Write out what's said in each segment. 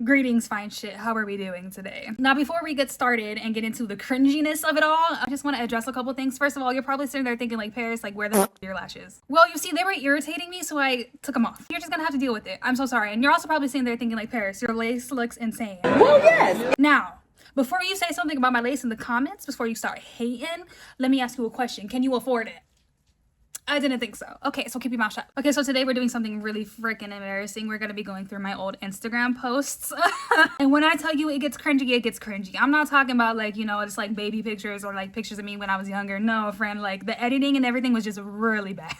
Greetings, fine shit. How are we doing today? Now, before we get started and get into the cringiness of it all, I just want to address a couple things. First of all, you're probably sitting there thinking like, Paris, like, where the f are your lashes? Well, you see, they were irritating me, so I took them off. You're just gonna have to deal with it. I'm so sorry. And you're also probably sitting there thinking like, Paris, your lace looks insane. Well, yes. Now, before you say something about my lace in the comments, before you start hating, let me ask you a question. Can you afford it? I didn't think so. Okay, so keep your mouth shut. Okay, so today we're doing something really freaking embarrassing. We're gonna be going through my old Instagram posts. And when I tell you it gets cringy, it gets cringy. I'm not talking about like, you know, it's like baby pictures or like pictures of me when I was younger. No, friend, like the editing and everything was just really bad.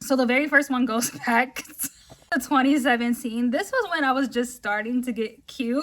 So the very first one goes back to 2017. This was when I was just starting to get cute.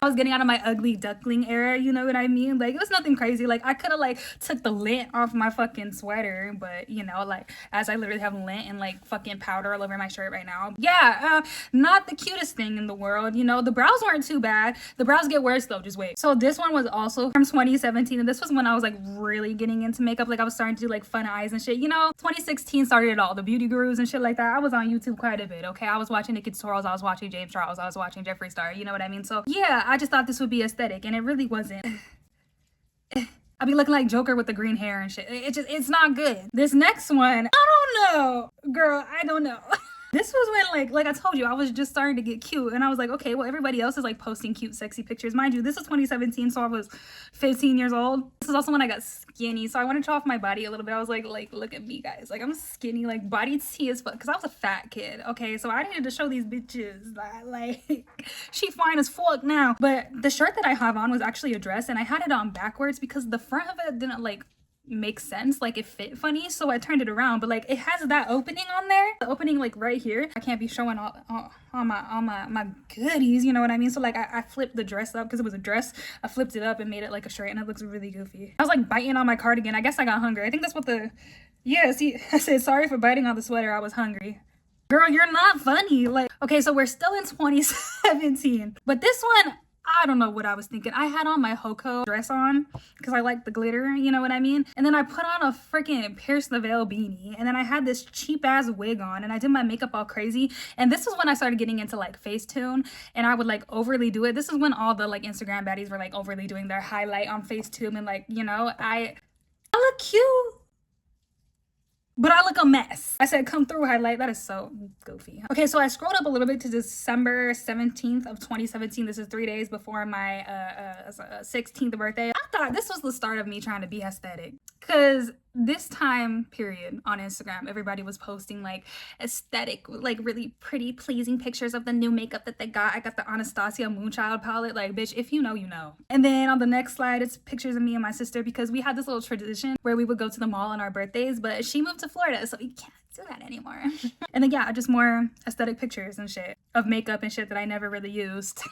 I was getting out of my ugly duckling era, you know what I mean? Like, it was nothing crazy. Like, I could have, like, took the lint off my fucking sweater, but, you know, like, as I literally have lint and, like, fucking powder all over my shirt right now. Yeah, not the cutest thing in the world, you know? The brows weren't too bad. The brows get worse, though. Just wait. So this one was also from 2017, and this was when I was, like, really getting into makeup. Like, I was starting to do, like, fun eyes and shit. You know, 2016 started it all. The beauty gurus and shit like that. I was on YouTube quite a bit, okay? I was watching Nikki tutorials. I was watching James Charles. I was watching Jeffree Star. You know what I mean? So, yeah, I just thought this would be aesthetic, and it really wasn't. I'd be looking like Joker with the green hair and shit. It's not good. This next one, I don't know. Girl, I don't know. This was when, like I told you, I was just starting to get cute. And I was like, okay, well, everybody else is, like, posting cute, sexy pictures. Mind you, this was 2017, so I was 15 years old. This is also when I got skinny, so I wanted to show off my body a little bit. I was like, look at me, guys. Like, I'm skinny, like, body tea as fuck. Because I was a fat kid, okay? So I needed to show these bitches that, like, she fine as fuck now. But the shirt that I have on was actually a dress, and I had it on backwards because the front of it didn't, like, make sense. Like, it fit funny, so I turned it around. But like, it has that opening on there, the opening like right here. I can't be showing all my goodies, you know what I mean? So like, I flipped the dress up because it was a dress. I flipped it up and made it like a shirt, and it looks really goofy. I was like biting on my cardigan. I guess I got hungry. I think that's what yeah, see, I said sorry for biting on the sweater. I was hungry. Girl, you're not funny. Like, okay, so we're still in 2017, but this one, I don't know what I was thinking. I had on my Hoko dress on because I like the glitter, you know what I mean? And then I put on a freaking Pierce the Veil beanie. And then I had this cheap ass wig on, and I did my makeup all crazy. And this is when I started getting into like Facetune, and I would like overly do it. This is when all the like Instagram baddies were like overly doing their highlight on Facetune, and like, you know, I look cute, but I look a mess. I said, come through highlight. That is so goofy. Okay, so I scrolled up a little bit to December 17th of 2017. This is 3 days before my 16th birthday. I thought this was the start of me trying to be aesthetic. Because this time period on Instagram, everybody was posting like aesthetic, like really pretty, pleasing pictures of the new makeup that they got. I got the Anastasia Moonchild palette. Like, bitch, if you know, you know. And then on the next slide, it's pictures of me and my sister, because we had this little tradition where we would go to the mall on our birthdays, but she moved to Florida, so we can't do that anymore. And then, yeah, just more aesthetic pictures and shit of makeup and shit that I never really used.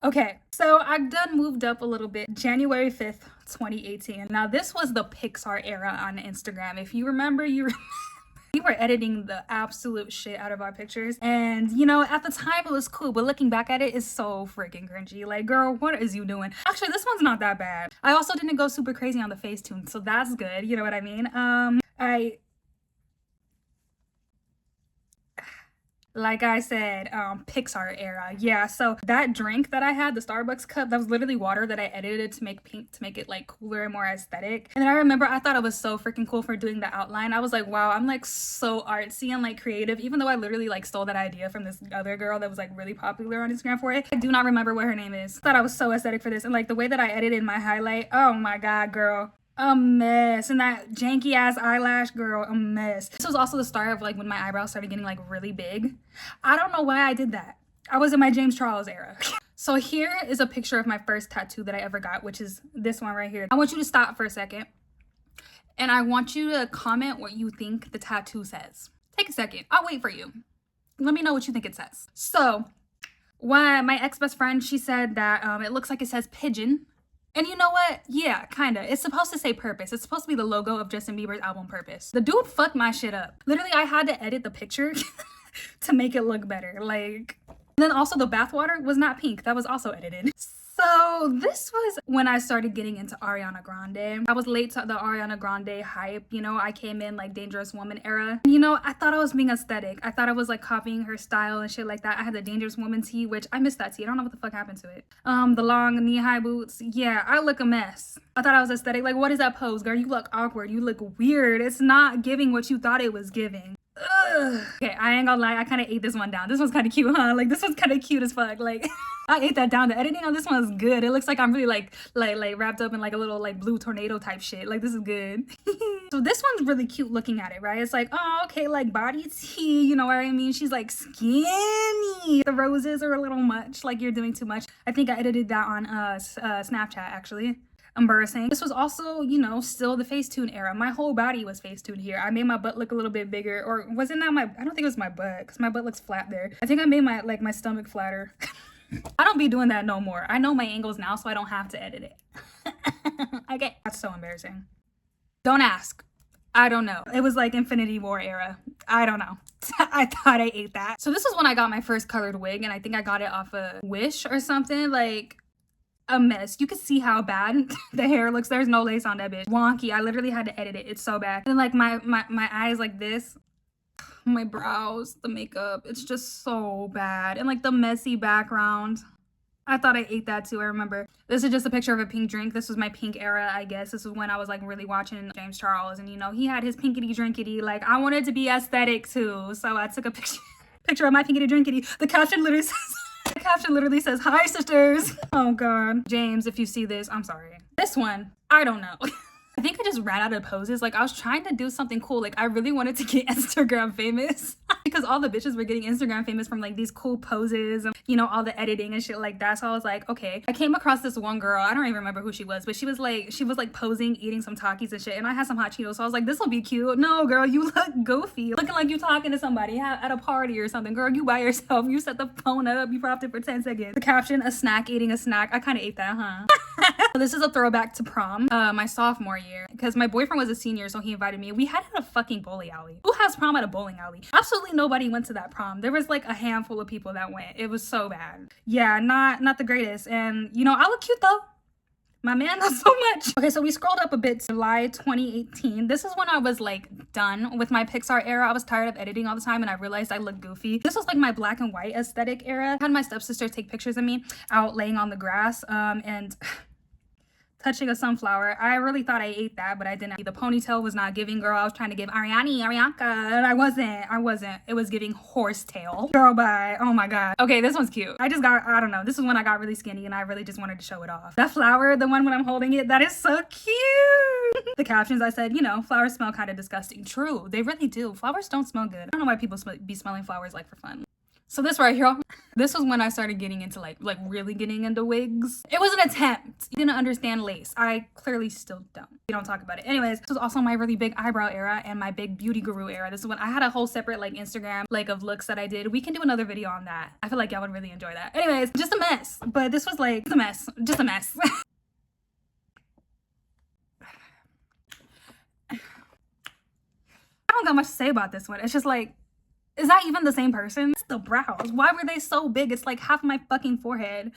Okay, so I've done moved up a little bit. January 5th, 2018. Now, this was the Pixar era on Instagram. If you remember, we were editing the absolute shit out of our pictures. And, you know, at the time it was cool, but looking back at it, it's so freaking cringy. Like, girl, what is you doing? Actually, this one's not that bad. I also didn't go super crazy on the Facetune, so that's good. You know what I mean? Like I said, Pixar era. Yeah, so that drink that I had, the Starbucks cup, that was literally water that I edited to make pink, to make it like cooler and more aesthetic. And then I remember I thought it was so freaking cool for doing the outline. I was like, wow, I'm like so artsy and like creative, even though I literally like stole that idea from this other girl that was like really popular on Instagram for it. I do not remember what her name is. I thought I was so aesthetic for this, and like the way that I edited my highlight, oh my god, girl, a mess. And that janky ass eyelash, girl, a mess. This was also the start of like when my eyebrows started getting like really big. I don't know why I did that. I was in my James Charles era. So here is a picture of my first tattoo that I ever got, which is this one right here. I want you to stop for a second, and I want you to comment what you think the tattoo says. Take a second. I'll wait for you. Let me know what you think it says. So my ex-best friend, she said that it looks like it says pigeon. And you know what? Yeah, kinda. It's supposed to say Purpose. It's supposed to be the logo of Justin Bieber's album Purpose. The dude fucked my shit up. Literally, I had to edit the picture to make it look better. Like, and then also the bathwater was not pink. That was also edited. So this was when I started getting into Ariana Grande. I was late to the Ariana Grande hype. You know, I came in like Dangerous Woman era. You know, I thought I was being aesthetic. I thought I was like copying her style and shit like that. I had the Dangerous Woman tee, which I missed that tee. I don't know what the fuck happened to it. The long knee-high boots. Yeah, I look a mess. I thought I was aesthetic. Like, what is that pose, girl? You look awkward. You look weird. It's not giving what you thought it was giving. Ugh. Okay, I ain't gonna lie, I kind of ate this one down. This one's kind of cute, huh? Like, this one's kind of cute as fuck. Like, I ate that down. The editing on this one is good. It looks like I'm really like wrapped up in like a little like blue tornado type shit. Like, this is good. So this one's really cute looking at it, right? It's like, oh, okay, like body tea, you know what I mean? She's like skinny. The roses are a little much. Like, you're doing too much. I think I edited that on Snapchat, actually. Embarrassing. This was also, you know, still the Facetune era. My whole body was Facetune here. I made my butt look a little bit bigger, or wasn't that I don't think it was my butt, because my butt looks flat there. I think I made my stomach flatter. I don't be doing that no more. I know my angles now, so I don't have to edit it. Okay, that's so embarrassing. Don't ask. I don't know. It was like Infinity War era. I don't know. I thought I ate that. So this was when I got my first colored wig, and I think I got it off a Wish or something. Like, a mess. You can see how bad the hair looks. There's no lace on that bitch. Wonky. I literally had to edit it. It's so bad. And like my eyes like this. My brows, the makeup. It's just so bad. And like the messy background. I thought I ate that too. I remember. This is just a picture of a pink drink. This was my pink era, I guess. This was when I was like really watching James Charles. And you know, he had his pinkity drinkity. Like, I wanted to be aesthetic too. So I took a picture of my pinkity drinkity. The caption literally says, "Hi, sisters." Oh God. James, if you see this, I'm sorry. This one, I don't know. I think I just ran out of poses. Like, I was trying to do something cool. Like, I really wanted to get Instagram famous because all the bitches were getting Instagram famous from like these cool poses and, you know, all the editing and shit like that. So I was like, okay. I came across this one girl. I don't even remember who she was, but she was like posing, eating some Takis and shit. And I had some hot Cheetos. So I was like, this will be cute. No, girl, you look goofy. Looking like you talking to somebody at a party or something. Girl, you by yourself. You set the phone up. You propped it for 10 seconds. The caption, a snack, eating a snack. I kind of ate that, huh? This is a throwback to prom, my sophomore year, because my boyfriend was a senior, so he invited me. We had it at a fucking bowling alley. Who has prom at a bowling alley? Absolutely nobody went to that prom. There was like a handful of people that went. It was so bad. Yeah, not the greatest. And you know, I look cute though. My man, not so much. Okay, so we scrolled up a bit to July 2018. This is when I was like done with my Pixar era. I was tired of editing all the time and I realized I looked goofy. This was like my black and white aesthetic era. I had my stepsister take pictures of me out laying on the grass and touching a sunflower. I really thought I ate that, but I didn't. The ponytail was not giving, girl. I was trying to give Arianka, and I wasn't. It was giving horsetail. Girl, bye. Oh my God. Okay, this one's cute. I don't know. This is when I got really skinny and I really just wanted to show it off. That flower, the one when I'm holding it, that is so cute. The captions, I said, you know, flowers smell kind of disgusting. True, they really do. Flowers don't smell good. I don't know why people be smelling flowers like for fun. So this right here, this was when I started getting into like really getting into wigs. It was an attempt. You didn't understand lace. I clearly still don't. We don't talk about it. Anyways, this was also my really big eyebrow era and my big beauty guru era. This is when I had a whole separate like Instagram like of looks that I did. We can do another video on that. I feel like y'all would really enjoy that. Anyways, just a mess. But this was like a mess. Just a mess. I don't got much to say about this one. It's just like, is that even the same person? It's the brows. Why were they so big? It's like half my fucking forehead.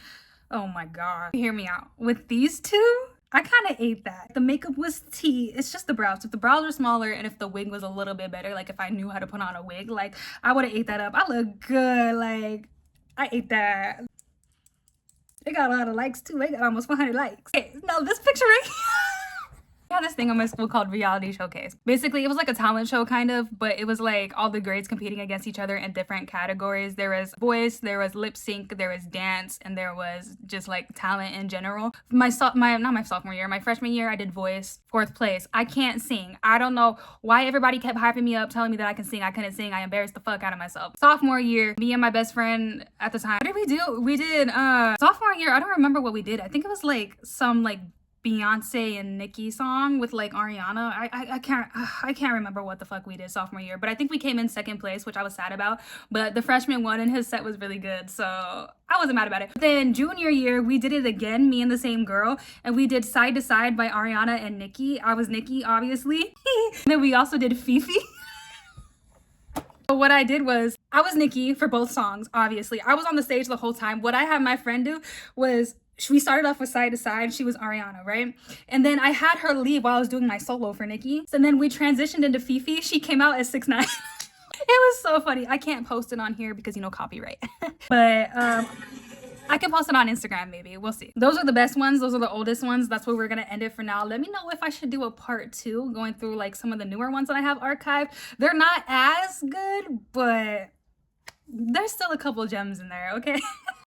Oh my God. Hear me out. With these two, I kind of ate that. The makeup was tea. It's just the brows. If the brows were smaller and if the wig was a little bit better, like if I knew how to put on a wig, like I would have ate that up. I look good. Like I ate that. It got a lot of likes too. It got almost 400 likes. Okay, now this picture right here. I had this thing on my school called Reality Showcase. Basically, it was like a talent show kind of, but it was like all the grades competing against each other in different categories. There was voice, there was lip sync, there was dance, and there was just like talent in general. Not my sophomore year, my freshman year, I did voice, 4th place. I can't sing. I don't know why everybody kept hyping me up, telling me that I can sing. I couldn't sing. I embarrassed the fuck out of myself. Sophomore year, me and my best friend at the time, what did we do? We did, sophomore year, I don't remember what we did. I think it was like some like Beyonce and Nicki song with like Ariana. I can't remember what the fuck we did sophomore year, but I think we came in 2nd place, which I was sad about, but the freshman won and his set was really good, so I wasn't mad about it. But then junior year, we did it again, me and the same girl, and we did Side to Side by Ariana and Nicki. I was Nicki, obviously. And then we also did Fifi. So what I did was, I was Nicki for both songs, obviously. I was on the stage the whole time. What I had my friend do was We started off with Side to Side. She was Ariana, right? And then I had her leave while I was doing my solo for Nikki. So then we transitioned into Fifi. She came out as 6'9". It was so funny. I can't post it on here because, you know, copyright. But I can post it on Instagram maybe. We'll see. Those are the best ones. Those are the oldest ones. That's where we're going to end it for now. Let me know if I should do a part 2 going through like some of the newer ones that I have archived. They're not as good, but there's still a couple gems in there, okay?